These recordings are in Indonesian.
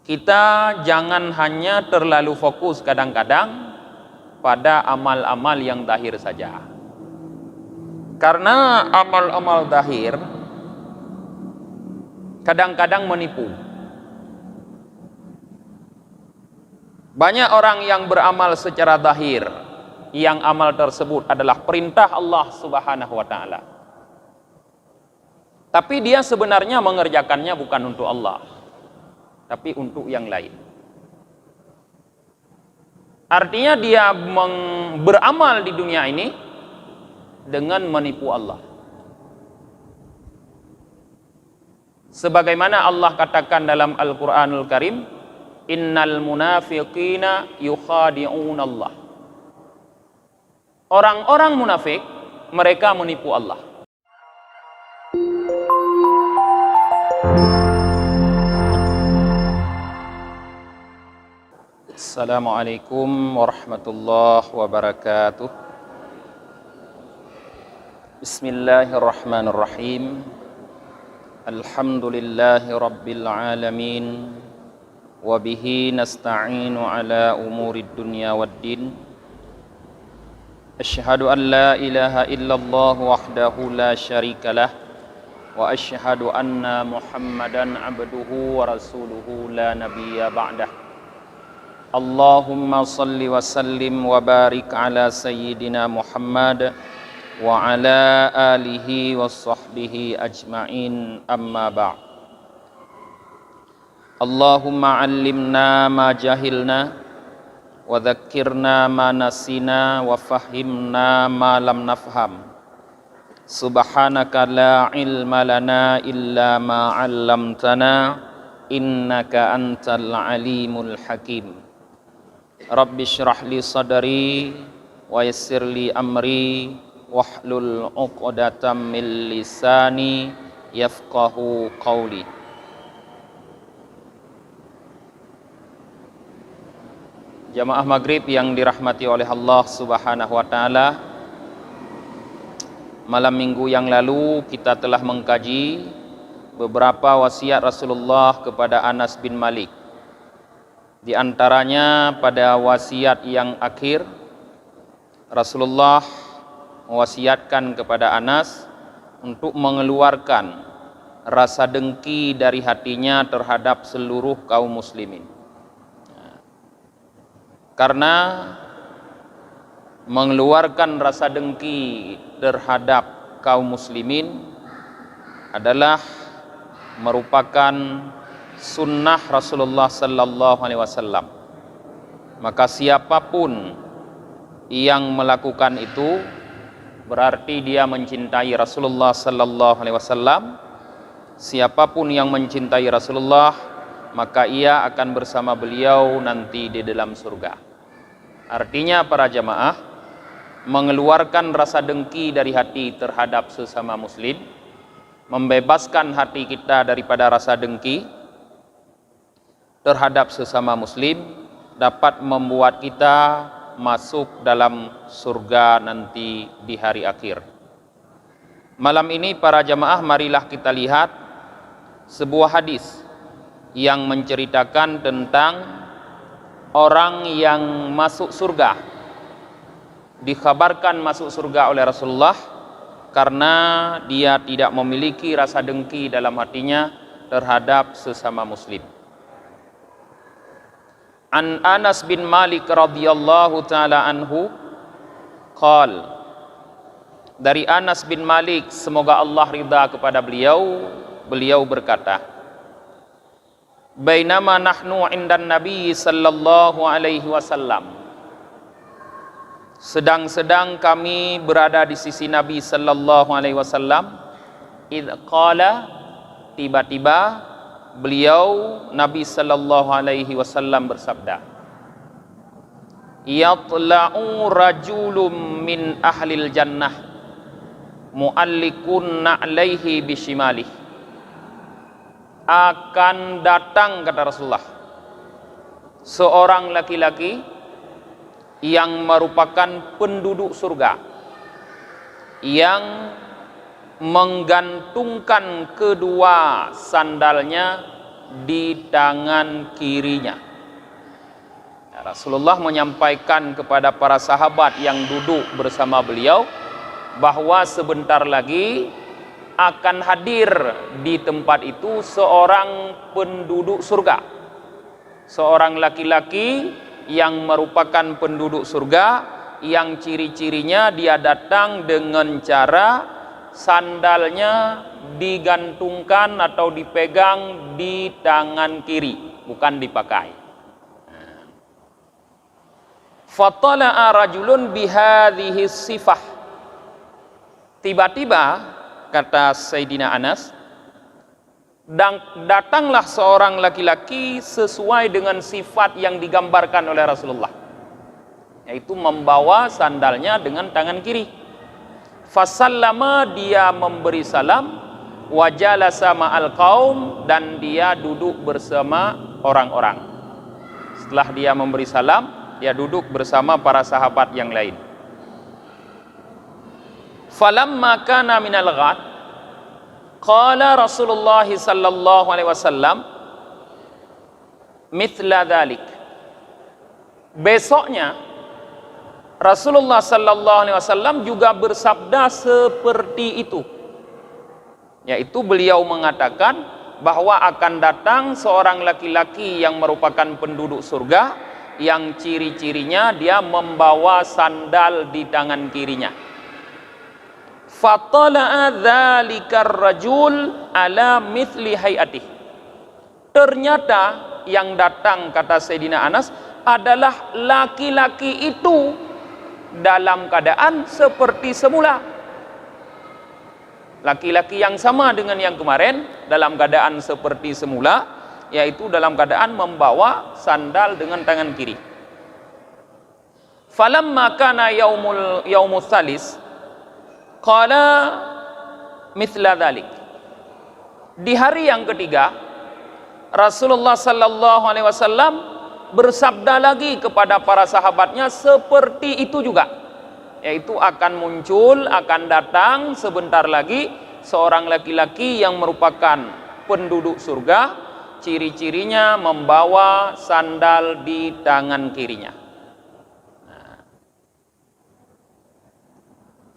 kita jangan hanya terlalu fokus kadang-kadang pada amal-amal yang zahir saja. Karena amal-amal zahir kadang-kadang menipu. Banyak orang yang beramal secara zahir, yang amal tersebut adalah perintah Allah Subhanahu wa taala. Tapi dia sebenarnya mengerjakannya bukan untuk Allah, tapi untuk yang lain. Artinya dia beramal di dunia ini dengan menipu Allah. Sebagaimana Allah katakan dalam Al-Quranul Karim, innal munafiqina yukhadi'un Allah. Orang-orang munafik, mereka menipu Allah. Assalamualaikum warahmatullahi wabarakatuh. Bismillahirrahmanirrahim. Alhamdulillahi rabbil alamin. Wabihi nasta'inu ala umurid dunya waddin. Asyhadu an la ilaha illallah wahdahu la syarikalah. Wa asyhadu anna Muhammadan abduhu wa rasuluhu la nabiyya ba'dah. Allahumma salli wa sallim wa barik ala sayyidina Muhammad wa ala alihi wa sahbihi ajma'in, amma ba'd. Allahumma allimna ma jahilna wa dhakkirna ma nasina wa fahimna ma lam nafham. Subhanaka la ilma lana illa ma 'allamtana innaka antal alimul hakim. Rabbi syrah li sadri wa yassir li amri wahlul 'uqdatam min lisani yafqahu qawli. Jamaah maghrib yang dirahmati oleh Allah Subhanahu wa taala, malam minggu yang lalu kita telah mengkaji beberapa wasiat Rasulullah kepada Anas bin Malik. Di antaranya pada wasiat yang akhir, Rasulullah mewasiatkan kepada Anas untuk mengeluarkan rasa dengki dari hatinya terhadap seluruh kaum muslimin. Karena mengeluarkan rasa dengki terhadap kaum muslimin adalah merupakan sunnah Rasulullah sallallahu alaihi wasallam. Maka siapapun yang melakukan itu berarti dia mencintai Rasulullah sallallahu alaihi wasallam. Siapapun yang mencintai Rasulullah, maka ia akan bersama beliau nanti di dalam surga. Artinya para jamaah, mengeluarkan rasa dengki dari hati terhadap sesama muslim, membebaskan hati kita daripada rasa dengki terhadap sesama muslim, dapat membuat kita masuk dalam surga nanti di hari akhir. Malam ini para jamaah, marilah kita lihat sebuah hadis yang menceritakan tentang orang yang masuk surga. Dikhabarkan masuk surga oleh Rasulullah karena dia tidak memiliki rasa dengki dalam hatinya terhadap sesama muslim. An Anas bin Malik radhiyallahu taala anhu qal, dari Anas bin Malik, semoga Allah ridha kepada beliau, beliau berkata, bainama nahnu indan nabi sallallahu alaihi wasallam, sedang kami berada di sisi Nabi sallallahu alaihi wasallam, idh qala, tiba-tiba beliau Nabi sallallahu alaihi wasallam bersabda, yatla'u rajulun min ahlil jannah mu'allikun na'laihi bishimalih. Akan datang, kata Rasulullah, seorang laki-laki yang merupakan penduduk surga, yang menggantungkan kedua sandalnya di tangan kirinya. Rasulullah menyampaikan kepada para sahabat yang duduk bersama beliau bahwa sebentar lagi akan hadir di tempat itu seorang penduduk surga, seorang laki-laki yang merupakan penduduk surga, yang ciri-cirinya dia datang dengan cara sandalnya digantungkan atau dipegang di tangan kiri, bukan dipakai. Fatala'a rajulun bihadhihi sifah. Tiba-tiba, kata Sayyidina Anas, dan datanglah seorang laki-laki sesuai dengan sifat yang digambarkan oleh Rasulullah, yaitu membawa sandalnya dengan tangan kiri. Fasallama, dia memberi salam, wajalasa ma'al qaum, dan dia duduk bersama orang-orang. Setelah dia memberi salam, dia duduk bersama para sahabat yang lain. Falamma kana minal ghad, qala Rasulullah sallallahu alaihi wasallam mithla dhalik. Besoknya Rasulullah sallallahu alaihi wasallam juga bersabda seperti itu, yaitu beliau mengatakan bahwa akan datang seorang laki-laki yang merupakan penduduk surga, yang ciri-cirinya dia membawa sandal di tangan kirinya. Fatala'a dzalikar rajul ala mithli hayatih. Ternyata yang datang, kata Sayyidina Anas, adalah laki-laki itu dalam keadaan seperti semula. Laki-laki yang sama dengan yang kemarin, dalam keadaan seperti semula, yaitu dalam keadaan membawa sandal dengan tangan kiri. Falamma kana yaumul tsalis qala mithla dzalik. Di hari yang ketiga, Rasulullah sallallahu alaihi wasallam bersabda lagi kepada para sahabatnya seperti itu juga, yaitu akan muncul, akan datang sebentar lagi seorang laki-laki yang merupakan penduduk surga, ciri-cirinya membawa sandal di tangan kirinya.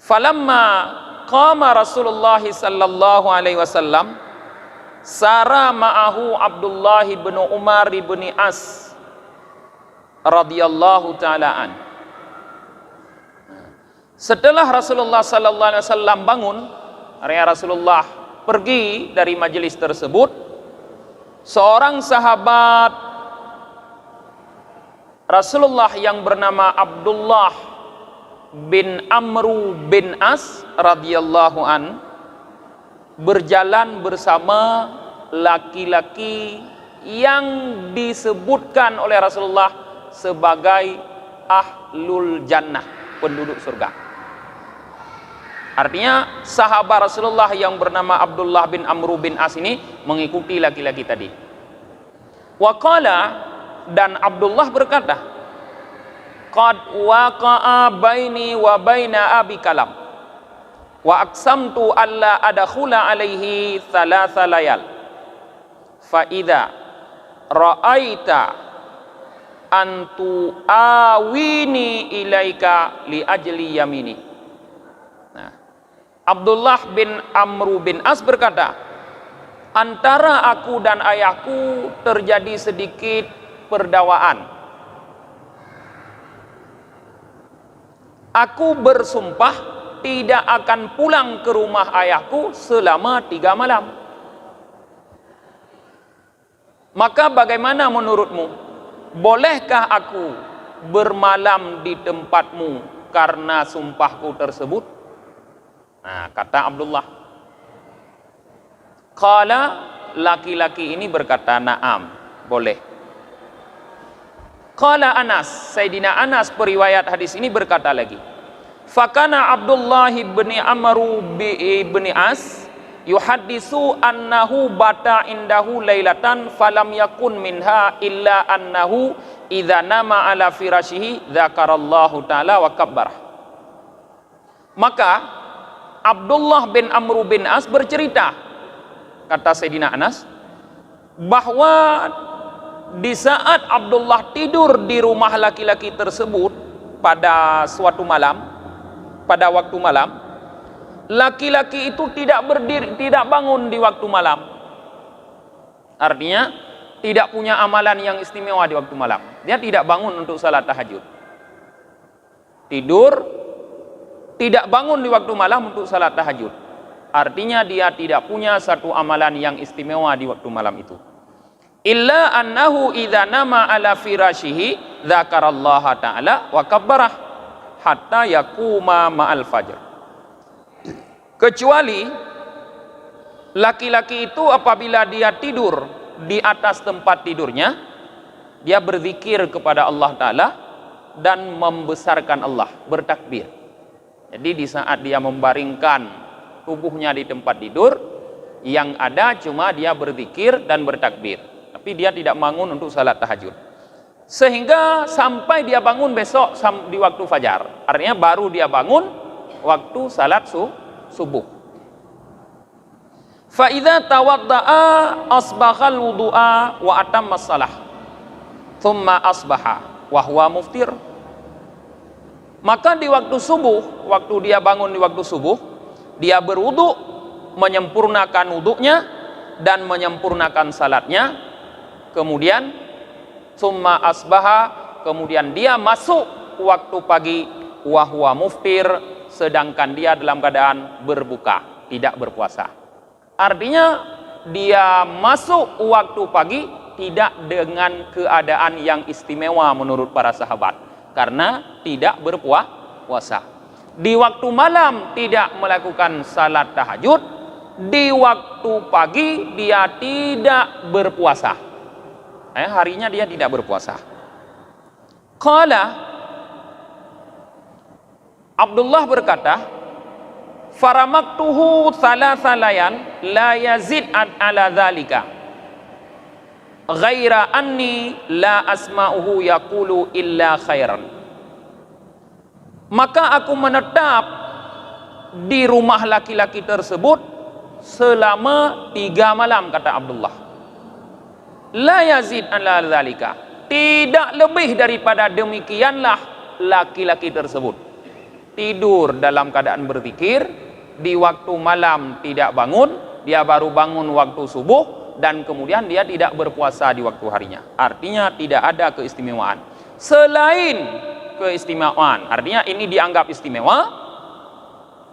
Falamma qama Rasulullah sallallahu alaihi wasallam sara ma'ahu Abdullah bin Umar bin As radhiyallahu ta'ala an. Setelah Rasulullah sallallahu alaihi wasallam bangun, artinya Rasulullah pergi dari majelis tersebut, seorang sahabat Rasulullah yang bernama Abdullah bin Amru bin As radhiyallahu an berjalan bersama laki-laki yang disebutkan oleh Rasulullah sebagai ahlul jannah, penduduk surga. Artinya sahabat Rasulullah yang bernama Abdullah bin Amru bin As ini mengikuti laki-laki tadi. Waqala, dan Abdullah berkata, qad waqa'a baini wa baina abi kalam wa aqsamtu alla adkhula alaihi thalatha layal fa idza ra'aita antu awini ilaika li ajli yamini. Nah, Abdullah bin Amru bin As berkata, antara aku dan ayahku terjadi sedikit perdawaan. Aku bersumpah tidak akan pulang ke rumah ayahku selama 3 malam. Maka bagaimana menurutmu? Bolehkah aku bermalam di tempatmu karena sumpahku tersebut? Nah, kata Abdullah. Qala, laki-laki ini berkata, na'am, boleh. Qala Anas, Sayyidina Anas periwayat hadis ini berkata lagi, fakana Abdullah bin Amru bin As yuhaddisu annahu bata indahu lailatan falam yakun minha illa annahu idza nama ala firashihi dzakarallahu taala wa kabbarah. Maka Abdullah bin Amru bin As bercerita, kata Sayyidina Anas, bahwa di saat Abdullah tidur di rumah laki-laki tersebut pada suatu malam, pada waktu malam, laki-laki itu tidak berdiri, tidak bangun di waktu malam. Artinya tidak punya amalan yang istimewa di waktu malam. Dia tidak bangun untuk salat tahajud. Tidur, tidak bangun di waktu malam untuk salat tahajud. Artinya dia tidak punya satu amalan yang istimewa di waktu malam itu. Illa annahu idza nama ala firashihi dzakarallaha ta'ala wa kabbarah hatta yaquma ma'al fajr. Kecuali laki-laki itu apabila dia tidur di atas tempat tidurnya, dia berzikir kepada Allah Ta'ala dan membesarkan Allah, bertakbir. Jadi di saat dia membaringkan tubuhnya di tempat tidur, yang ada cuma dia berzikir dan bertakbir, tapi dia tidak bangun untuk salat tahajud. Sehingga sampai dia bangun besok di waktu fajar. Artinya baru dia bangun waktu salat subuh. Fa idza tawadda'a asbaghal wudu'a wa atamma shalah. Tsumma asbaha wa huwa muftir. Maka di waktu subuh, waktu dia bangun di waktu subuh, dia berwudu, menyempurnakan wudunya dan menyempurnakan salatnya. Kemudian summa asbaha, kemudian dia masuk waktu pagi, wa huwa muftir, sedangkan dia dalam keadaan berbuka, tidak berpuasa. Artinya dia masuk waktu pagi tidak dengan keadaan yang istimewa menurut para sahabat, karena tidak berpuasa. Di waktu malam tidak melakukan salat tahajud, di waktu pagi dia tidak berpuasa. Harinya dia tidak berpuasa. Qala, Abdullah berkata, faramaktuhu salasalayan la yazid ala dzalika ghaira anni la asma'uhu yaqulu illa khairan. Maka aku menetap di rumah laki-laki tersebut selama 3 malam, kata Abdullah. La yazid ala dzalika, tidak lebih daripada demikianlah laki-laki tersebut. Tidur dalam keadaan berzikir, di waktu malam tidak bangun, dia baru bangun waktu subuh, dan kemudian dia tidak berpuasa di waktu harinya. Artinya tidak ada keistimewaan. Selain keistimewaan, artinya ini dianggap istimewa,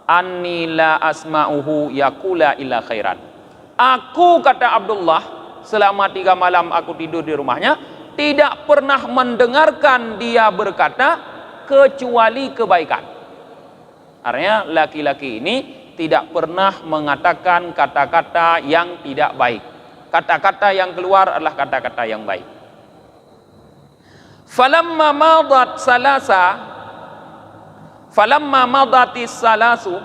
anni la asma'uhu yaqula illa khairan. Aku, kata Abdullah, selama 3 malam aku tidur di rumahnya, tidak pernah mendengarkan dia berkata kecuali kebaikan. Artinya laki-laki ini tidak pernah mengatakan kata-kata yang tidak baik. Kata-kata yang keluar adalah kata-kata yang baik. Falamma madatis salasu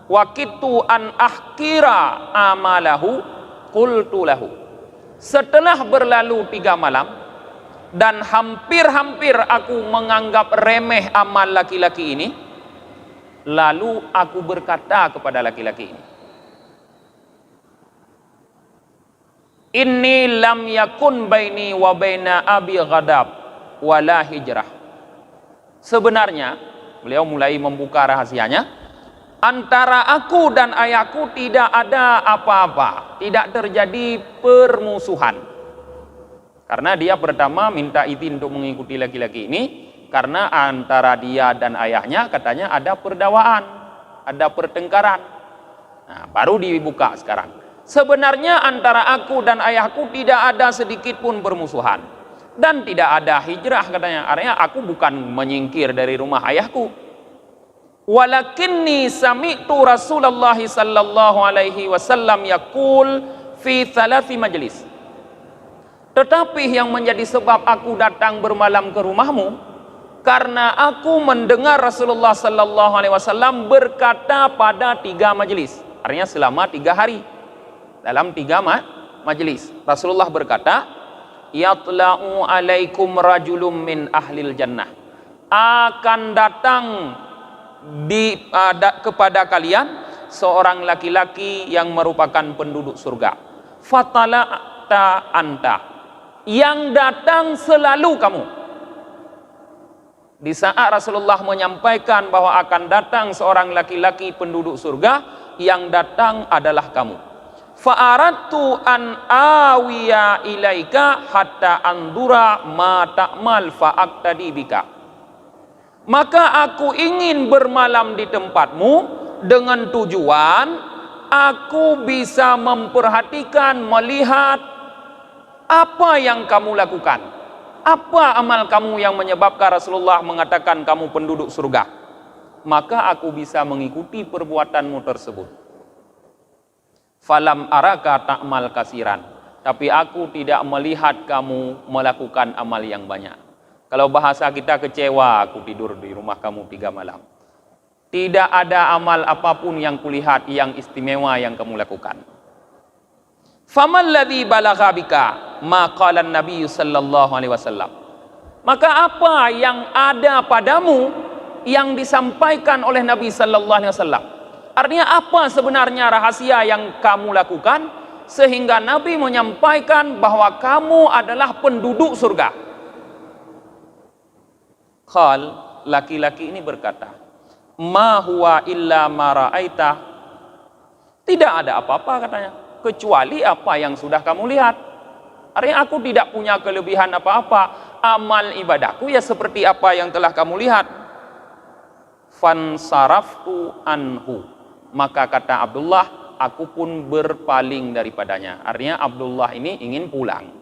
wakitu an ahkira amalahu qultu lahu. Setelah berlalu 3 malam dan hampir-hampir aku menganggap remeh amal laki-laki ini, lalu aku berkata kepada laki-laki ini, inni lam yakun baini wa baina abi ghadab wala hijrah. Sebenarnya, beliau mulai membuka rahasianya, antara aku dan ayahku tidak ada apa-apa, tidak terjadi permusuhan. Karena dia pertama minta izin untuk mengikuti laki-laki ini, karena antara dia dan ayahnya katanya ada perdawaan, ada pertengkaran. Nah, baru dibuka sekarang. Sebenarnya antara aku dan ayahku tidak ada sedikit pun permusuhan, dan tidak ada hijrah, katanya. Artinya aku bukan menyingkir dari rumah ayahku. Walakinni sami'tu Rasulullah sallallahu alaihi wasallam yaqul fi 3 majlis. Tetapi yang menjadi sebab aku datang bermalam ke rumahmu, karena aku mendengar Rasulullah sallallahu alaihi wasallam berkata pada 3 majelis. Artinya selama 3 hari. Dalam 3 majelis Rasulullah berkata, yatla'u alaikum rajulun min ahlil jannah. Akan datang kepada kalian seorang laki-laki yang merupakan penduduk surga. hatta anta. Yang datang selalu kamu. Di saat Rasulullah menyampaikan bahwa akan datang seorang laki-laki penduduk surga, yang datang adalah kamu. Fa'aradtu an awiya ilaika hatta andura ma ta'mal fa'aqtadi bika. Maka aku ingin bermalam di tempatmu dengan tujuan aku bisa memperhatikan, melihat apa yang kamu lakukan. Apa amal kamu yang menyebabkan Rasulullah mengatakan kamu penduduk surga? Maka aku bisa mengikuti perbuatanmu tersebut. Falam araka ta'mal kasiran. Tapi aku tidak melihat kamu melakukan amal yang banyak. Kalau bahasa kita kecewa, aku tidur di rumah kamu 3 malam. Tidak ada amal apapun yang kulihat yang istimewa yang kamu lakukan. Faman ladzi balagha bika ma qala an-nabiy sallallahu alaihi wasallam. Maka apa yang ada padamu yang disampaikan oleh Nabi sallallahu alaihi wasallam? Artinya apa sebenarnya rahasia yang kamu lakukan sehingga Nabi menyampaikan bahwa kamu adalah penduduk surga? Qal, laki-laki ini berkata, ma huwa illa ma ra'aita. Tidak ada apa-apa katanya, kecuali apa yang sudah kamu lihat. Artinya aku tidak punya kelebihan apa-apa. Amal ibadahku ya seperti apa yang telah kamu lihat. Fansaraftu anhu. Maka kata Abdullah, aku pun berpaling daripadanya. Artinya Abdullah ini ingin pulang.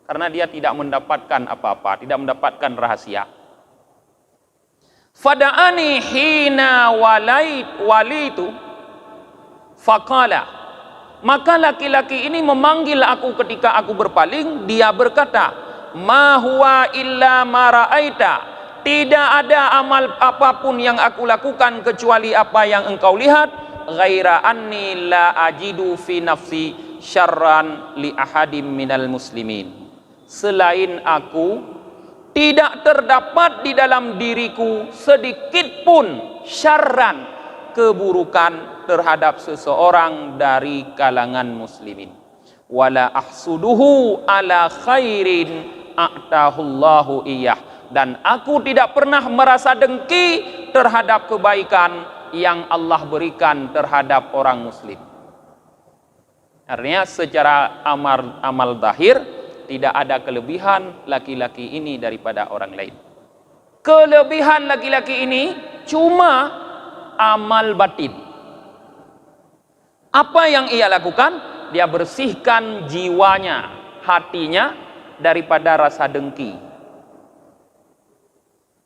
Karena dia tidak mendapatkan apa-apa, tidak mendapatkan rahasia. Fada'ani hina walitu faqala. Maka laki-laki ini memanggil aku ketika aku berpaling. Dia berkata, ma huwa illa ma ra'aita. Tidak ada amal apapun yang aku lakukan kecuali apa yang engkau lihat. Ghaira anni la ajidu fi nafsi syarran li ahadim minal muslimin. Selain aku, tidak terdapat di dalam diriku sedikit pun syarran, keburukan terhadap seseorang dari kalangan muslimin. Wala ahsuduhu ala khairin a'tahullahu iyah. Dan aku tidak pernah merasa dengki terhadap kebaikan yang Allah berikan terhadap orang muslim. Artinya secara amal zahir tidak ada kelebihan laki-laki ini daripada orang lain. Kelebihan laki-laki ini cuma amal batin. Apa yang ia lakukan? Dia bersihkan jiwanya, hatinya daripada rasa dengki,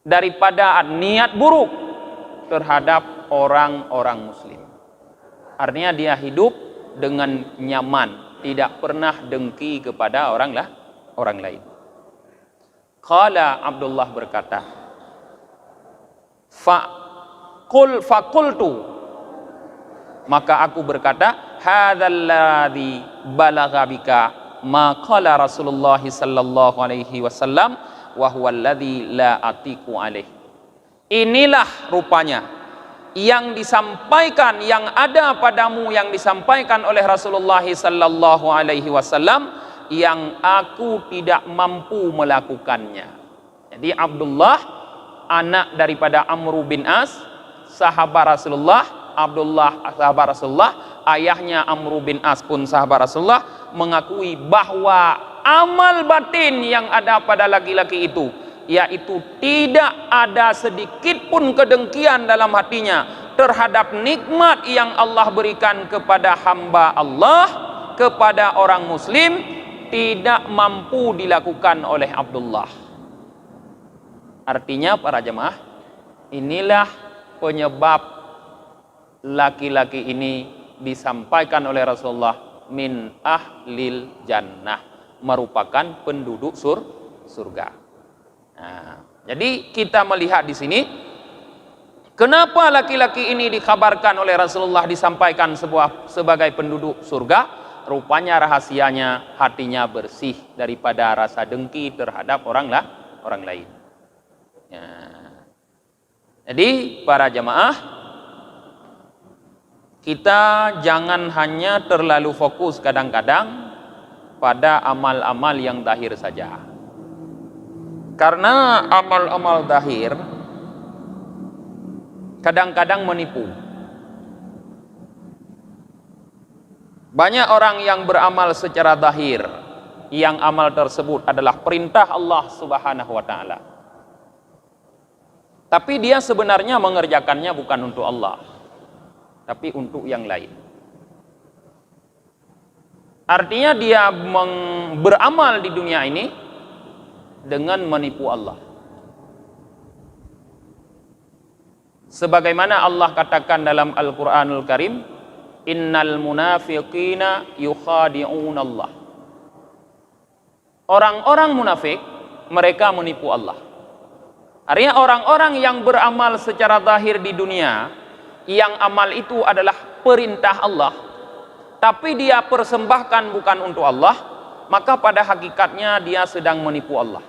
daripada niat buruk terhadap orang-orang muslim. Artinya dia hidup dengan nyaman, tidak pernah dengki kepada orang lain. Qala, Abdullah berkata, faqultu, maka aku berkata, hadzalladzi balagha bika ma qala Rasulullah sallallahu alaihi wasallam wa huwa alladzi la atiqu alaih. Inilah rupanya yang disampaikan, yang ada padamu, yang disampaikan oleh Rasulullah sallallahu alaihi wasallam, yang aku tidak mampu melakukannya. Jadi Abdullah, anak daripada Amr bin As, sahabat Rasulullah. Abdullah sahabat Rasulullah, ayahnya Amr bin As pun sahabat Rasulullah, mengakui bahwa amal batin yang ada pada laki-laki itu, yaitu tidak ada sedikit pun kedengkian dalam hatinya terhadap nikmat yang Allah berikan kepada hamba Allah, kepada orang muslim, tidak mampu dilakukan oleh Abdullah. Artinya para jemaah, inilah penyebab laki-laki ini disampaikan oleh Rasulullah min ahlil jannah, merupakan penduduk surga. Nah, jadi kita melihat di sini kenapa laki-laki ini dikabarkan oleh Rasulullah disampaikan sebagai penduduk surga. Rupanya rahasianya hatinya bersih daripada rasa dengki terhadap orang lain. Ya. Jadi para jemaah, kita jangan hanya terlalu fokus kadang-kadang pada amal-amal yang zahir saja. Karena amal-amal zahir kadang-kadang menipu. Banyak orang yang beramal secara zahir, yang amal tersebut adalah perintah Allah Subhanahu wa taala. Tapi dia sebenarnya mengerjakannya bukan untuk Allah, tapi untuk yang lain. Artinya dia beramal di dunia ini dengan menipu Allah. Sebagaimana Allah katakan dalam Al-Qur'anul Karim, innal munafiqina yukhadi'unallah. Orang-orang munafik, mereka menipu Allah. Artinya orang-orang yang beramal secara zahir di dunia, yang amal itu adalah perintah Allah, tapi dia persembahkan bukan untuk Allah, maka pada hakikatnya dia sedang menipu Allah.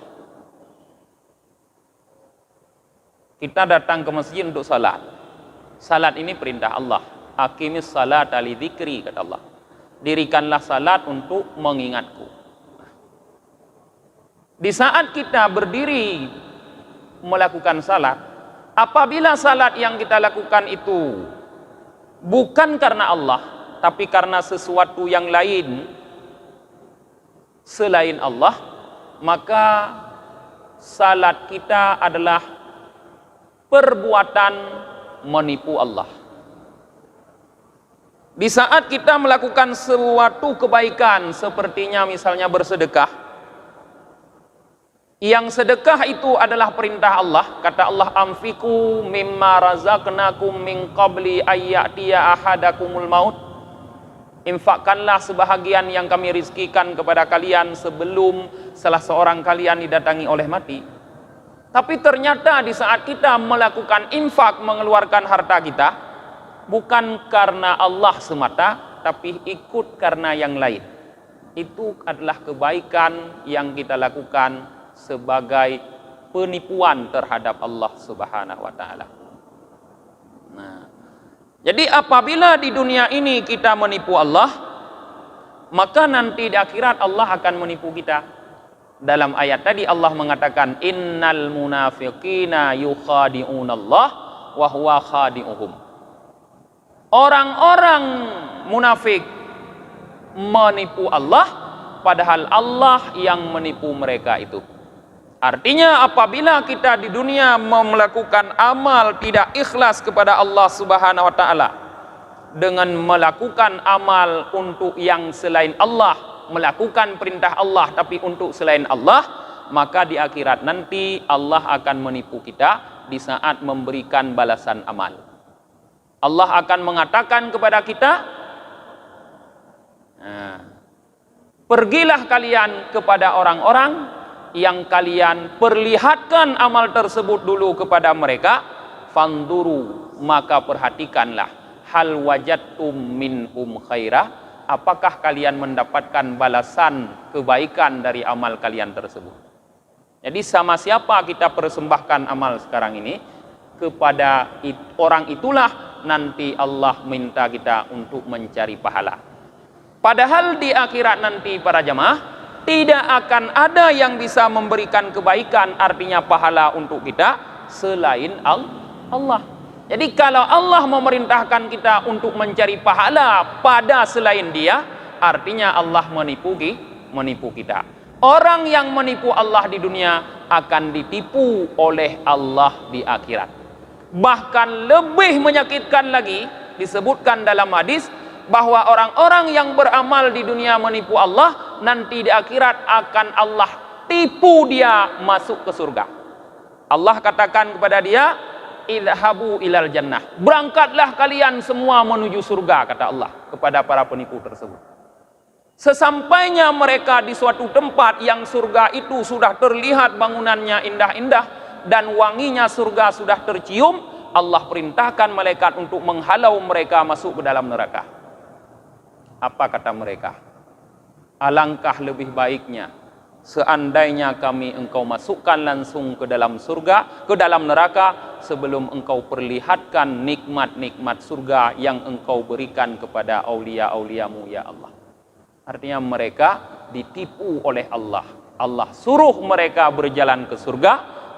Kita datang ke masjid untuk salat. Salat ini perintah Allah. Aqimis salata li dzikri, kata Allah. Dirikanlah salat untuk mengingatku. Di saat kita berdiri melakukan salat, apabila salat yang kita lakukan itu bukan karena Allah, tapi karena sesuatu yang lain selain Allah, maka salat kita adalah perbuatan menipu Allah. Di saat kita melakukan suatu kebaikan, sepertinya misalnya bersedekah, yang sedekah itu adalah perintah Allah. Kata Allah, anfiqu mimma razaqnakum min qabli ayyatiya ahadakumul maut. Infakkanlah sebahagian yang kami rizkikan kepada kalian sebelum salah seorang kalian didatangi oleh mati. Tapi ternyata di saat kita melakukan infak, mengeluarkan harta kita, bukan karena Allah semata, tapi ikut karena yang lain. Itu adalah kebaikan yang kita lakukan sebagai penipuan terhadap Allah Subhanahu wa taala. Nah, jadi apabila di dunia ini kita menipu Allah, maka nanti di akhirat Allah akan menipu kita. Dalam ayat tadi Allah mengatakan, innal munafiqina yukhadi'unallah wa huwa khadi'uhum. Orang-orang munafik menipu Allah, padahal Allah yang menipu mereka itu. Artinya apabila kita di dunia melakukan amal tidak ikhlas kepada Allah Subhanahu wa taala, dengan melakukan amal untuk yang selain Allah, melakukan perintah Allah tapi untuk selain Allah, maka di akhirat nanti Allah akan menipu kita di saat memberikan balasan amal. Allah akan mengatakan kepada kita, pergilah kalian kepada orang-orang yang kalian perlihatkan amal tersebut dulu kepada mereka, fanduru, maka perhatikanlah, hal wajadtum minhum khairah, apakah kalian mendapatkan balasan kebaikan dari amal kalian tersebut. Jadi sama siapa kita persembahkan amal sekarang ini, kepada orang itulah nanti Allah minta kita untuk mencari pahala. Padahal di akhirat nanti para jamaah, tidak akan ada yang bisa memberikan kebaikan, artinya pahala untuk kita, selain Allah. Jadi kalau Allah memerintahkan kita untuk mencari pahala pada selain Dia, artinya Allah menipu kita. Orang yang menipu Allah di dunia akan ditipu oleh Allah di akhirat. Bahkan lebih menyakitkan lagi, disebutkan dalam hadis bahwa orang-orang yang beramal di dunia menipu Allah, nanti di akhirat akan Allah tipu dia masuk ke surga. Allah katakan kepada dia, idhabu ilal jannah, berangkatlah kalian semua menuju surga, kata Allah kepada para penipu tersebut. Sesampainya mereka di suatu tempat yang surga itu sudah terlihat bangunannya indah-indah dan wanginya surga sudah tercium, Allah perintahkan malaikat untuk menghalau mereka masuk ke dalam neraka. Apa kata mereka? Alangkah lebih baiknya seandainya kami engkau masukkan langsung ke dalam surga, ke dalam neraka, sebelum engkau perlihatkan nikmat-nikmat surga yang engkau berikan kepada aulia-auliamu ya Allah. Artinya mereka ditipu oleh Allah. Allah suruh mereka berjalan ke surga,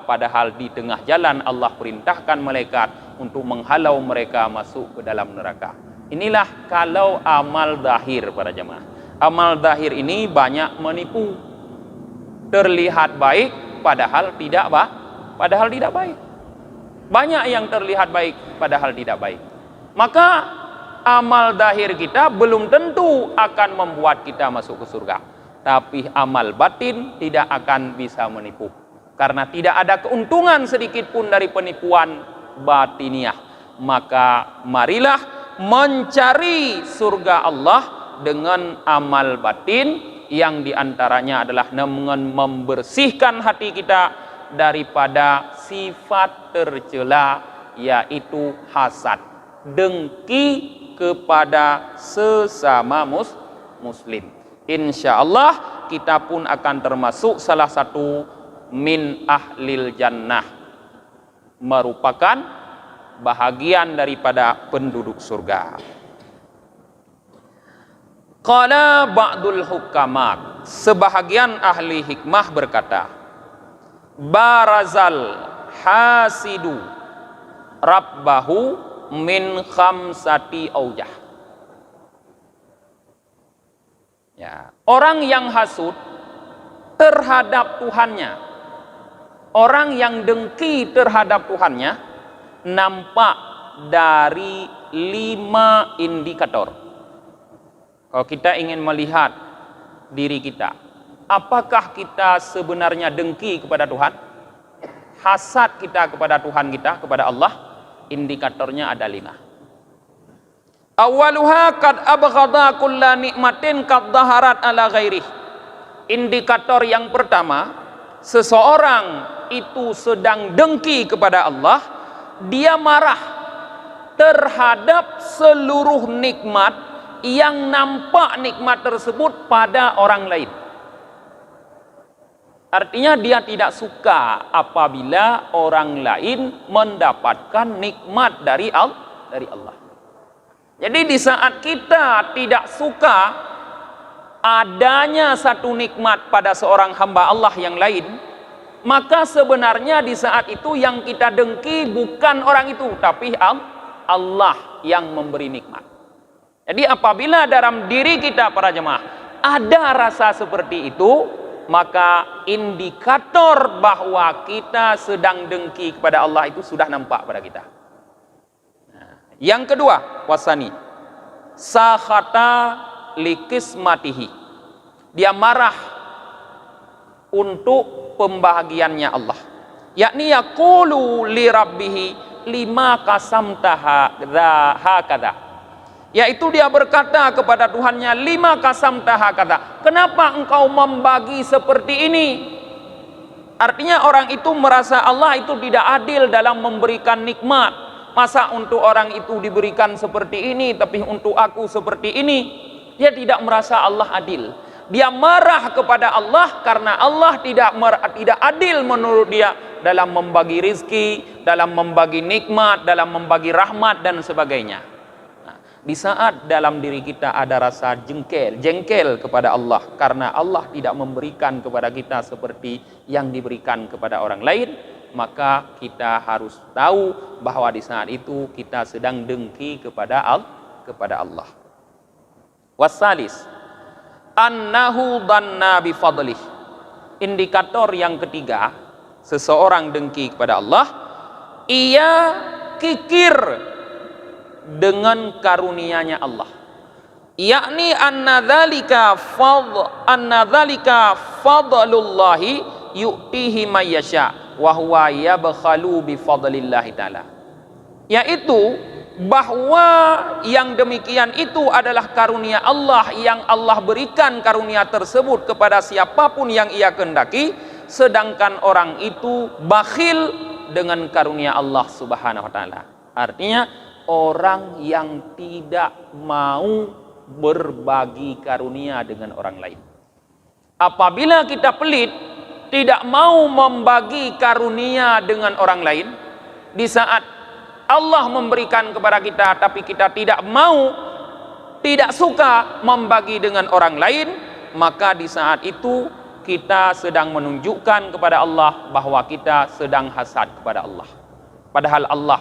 padahal di tengah jalan Allah perintahkan malaikat untuk menghalau mereka masuk ke dalam neraka. Inilah kalau amal zahir para jemaah. Amal zahir ini banyak menipu. Terlihat baik padahal tidak baik. Banyak yang terlihat baik padahal tidak baik. Maka amal zahir kita belum tentu akan membuat kita masuk ke surga. Tapi amal batin tidak akan bisa menipu. Karena tidak ada keuntungan sedikit pun dari penipuan batiniah. Maka marilah mencari surga Allah dengan amal batin yang diantaranya adalah dengan membersihkan hati kita daripada sifat tercela, yaitu hasad, dengki kepada sesama muslim. Insya Allah kita pun akan termasuk salah satu min ahlil jannah, merupakan bahagian daripada penduduk surga. Qala ba'dul hukamat, sebahagian ahli hikmah berkata, barazal hasidu rabbahu min khamsati aujah. Ya, orang yang hasud terhadap Tuhannya, orang yang dengki terhadap Tuhannya, nampak dari 5 indikator. Kalau kita ingin melihat diri kita, apakah kita sebenarnya dengki kepada Tuhan, hasad kita kepada Tuhan kita, kepada Allah, indikatornya ada 5. Awaluha kad abghadha kulla nikmatin kad dhaharat ala ghairih. Indikator yang pertama, seseorang itu sedang dengki kepada Allah, dia marah terhadap seluruh nikmat yang nampak nikmat tersebut pada orang lain. Artinya dia tidak suka apabila orang lain mendapatkan nikmat dari Allah. Jadi di saat kita tidak suka adanya satu nikmat pada seorang hamba Allah yang lain, maka sebenarnya di saat itu yang kita dengki bukan orang itu, tapi Allah yang memberi nikmat. Jadi apabila dalam diri kita para jemaah ada rasa seperti itu, maka indikator bahwa kita sedang dengki kepada Allah itu sudah nampak pada kita. Yang kedua, wasani sakhata likismatihi, dia marah untuk pembahagiannya Allah, yakni yaqulu li rabbihi lima qasamtaha hakadha, yaitu dia berkata kepada Tuhannya, lima qasamtaha hakadha, kenapa engkau membagi seperti ini? Artinya orang itu merasa Allah itu tidak adil dalam memberikan nikmat. Masa untuk orang itu diberikan seperti ini, tapi untuk aku seperti ini? Dia tidak merasa Allah adil. Dia marah kepada Allah karena Allah tidak adil menurut dia dalam membagi rizki, dalam membagi nikmat, dalam membagi rahmat dan sebagainya. Nah, di saat dalam diri kita ada rasa jengkel kepada Allah karena Allah tidak memberikan kepada kita seperti yang diberikan kepada orang lain, maka kita harus tahu bahwa di saat itu kita sedang dengki kepada Allah. Wasalis annahu dhanna bi fadlih. Indikator yang ketiga, seseorang dengki kepada Allah, ia kikir dengan karunia-Nya Allah. Yakni anna dzalika fadlullahi yu'tihi may yasha wa huwa yabkhalu bi fadlillah taala, yaitu bahwa yang demikian itu adalah karunia Allah yang Allah berikan karunia tersebut kepada siapapun yang ia kehendaki, sedangkan orang itu bakhil dengan karunia Allah Subhanahu wa taala. Artinya orang yang tidak mau berbagi karunia dengan orang lain. Apabila kita pelit, tidak mau membagi karunia dengan orang lain, di saat Allah memberikan kepada kita tapi kita tidak mau, tidak suka membagi dengan orang lain, maka di saat itu kita sedang menunjukkan kepada Allah bahwa kita sedang hasad kepada Allah. Padahal Allah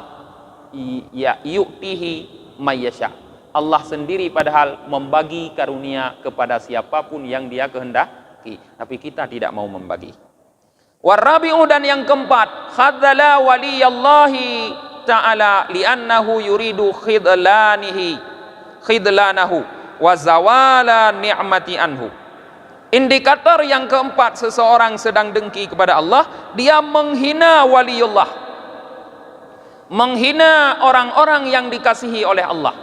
ya yu'tihi mayyasha. Allah sendiri padahal membagi karunia kepada siapapun yang Dia kehendaki, tapi kita tidak mau membagi. Warabi'u, dan yang keempat, khadzala waliyallahi ta'ala li'annahu yuridu khidlanahu wa zawala ni'mati anhu. Indikator yang keempat seseorang sedang dengki kepada Allah, dia menghina waliullah, menghina orang-orang yang dikasihi oleh Allah.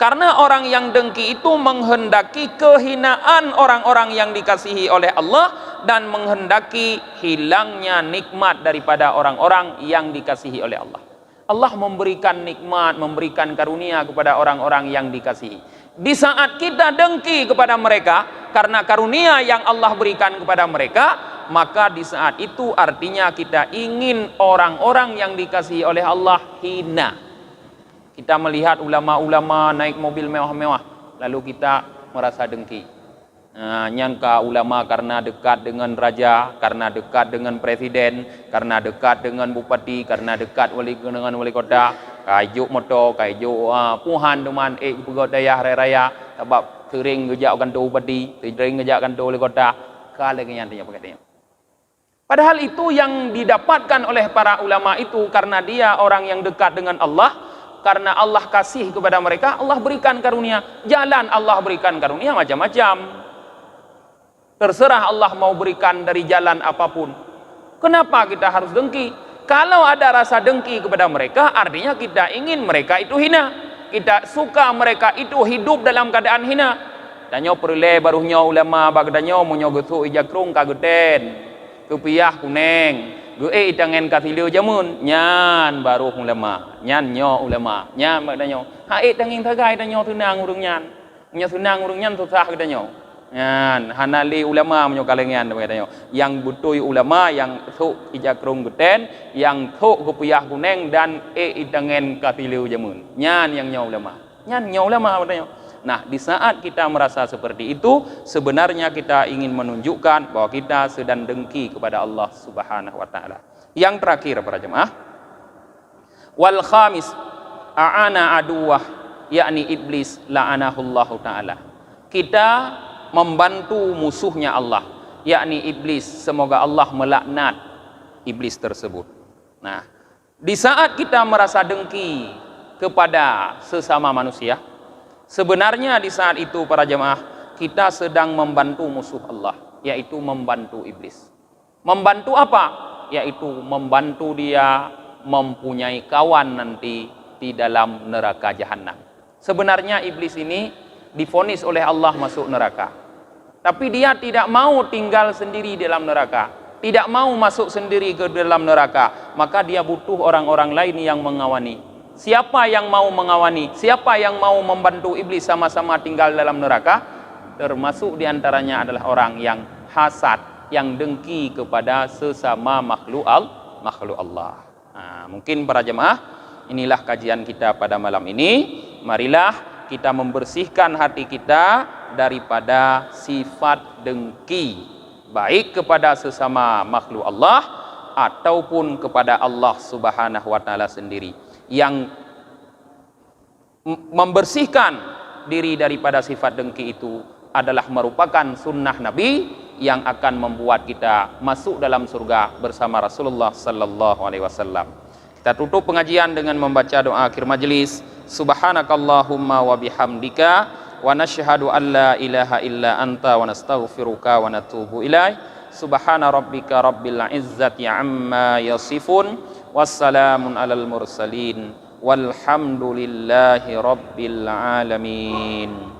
Karena orang yang dengki itu menghendaki kehinaan orang-orang yang dikasihi oleh Allah dan menghendaki hilangnya nikmat daripada orang-orang yang dikasihi oleh Allah. Allah memberikan nikmat, memberikan karunia kepada orang-orang yang dikasihi. Di saat kita dengki kepada mereka karena karunia yang Allah berikan kepada mereka, maka di saat itu artinya kita ingin orang-orang yang dikasihi oleh Allah hina. Kita melihat ulama-ulama naik mobil mewah-mewah, lalu kita merasa dengki. Nyangka ulama karena dekat dengan raja, karena dekat dengan presiden, karena dekat dengan bupati, karena dekat dengan wali kota, kajuk motor, kajuk puhan teman pegot daya hari raya, sebab sering ngejak kantor bupati, sering ngejak kantor wali kota, kalau kenyataannya pakainya. Padahal itu yang didapatkan oleh para ulama itu karena dia orang yang dekat dengan Allah. Karena Allah kasih kepada mereka, Allah berikan karunia. Jalan Allah berikan karunia macam-macam. Terserah Allah mau berikan dari jalan apapun. Kenapa kita harus dengki? Kalau ada rasa dengki kepada mereka, artinya kita ingin mereka itu hina. Kita suka mereka itu hidup dalam keadaan hina. Danyo perle baruhnya ulama bagdanyo munyo gesu ijakrung kaguten. Kepiah kuneng. Gue tangan kafiliu jamun nyan baru ulama nyan nyo ulama nyan bagdanyo hae tanging tagai danyo tunang urung nyan tunang urung nyan susah danyo nyan hanali ulama menyo kalengan bagdanyo yang butuh ulama yang thu ijakrung guten yang thu kepiah kuneng dan tangan kafiliu jamun nyan yang nyo ulama bagdanyo. Nah, di saat kita merasa seperti itu, sebenarnya kita ingin menunjukkan bahwa kita sedang dengki kepada Allah Subhanahu wa taala. Yang terakhir para jemaah, wal khamis a'ana aduwah yakni iblis la'anahullahu taala. Kita membantu musuhnya Allah, yakni iblis, semoga Allah melaknat iblis tersebut. Nah, di saat kita merasa dengki kepada sesama manusia, sebenarnya di saat itu para jemaah kita sedang membantu musuh Allah, yaitu membantu iblis. Membantu apa? Yaitu membantu dia mempunyai kawan nanti di dalam neraka jahanam. Sebenarnya iblis ini divonis oleh Allah masuk neraka, tapi dia tidak mau tinggal sendiri dalam neraka, tidak mau masuk sendiri ke dalam neraka, maka dia butuh orang-orang lain yang mengawani. Siapa yang mau mengawani? Siapa yang mau membantu iblis sama-sama tinggal dalam neraka? Termasuk diantaranya adalah orang yang hasad, yang dengki kepada sesama makhluk Allah. Nah, mungkin para jemaah, inilah kajian kita pada malam ini. Marilah kita membersihkan hati kita daripada sifat dengki, baik kepada sesama makhluk Allah ataupun kepada Allah Subhanahu wa taala sendiri. Yang membersihkan diri daripada sifat dengki itu adalah merupakan sunnah Nabi yang akan membuat kita masuk dalam surga bersama Rasulullah sallallahu alaihi wasallam. Kita tutup pengajian dengan membaca doa akhir majlis. Subhanakallahumma wa bihamdika wa nashhadu an la ilaha illa anta wa nastaghfiruka wa natubu ilaih. Subhana rabbika rabbil izzati amma yasifun. Wassalamun alal mursalin walhamdulillahi rabbil alamin.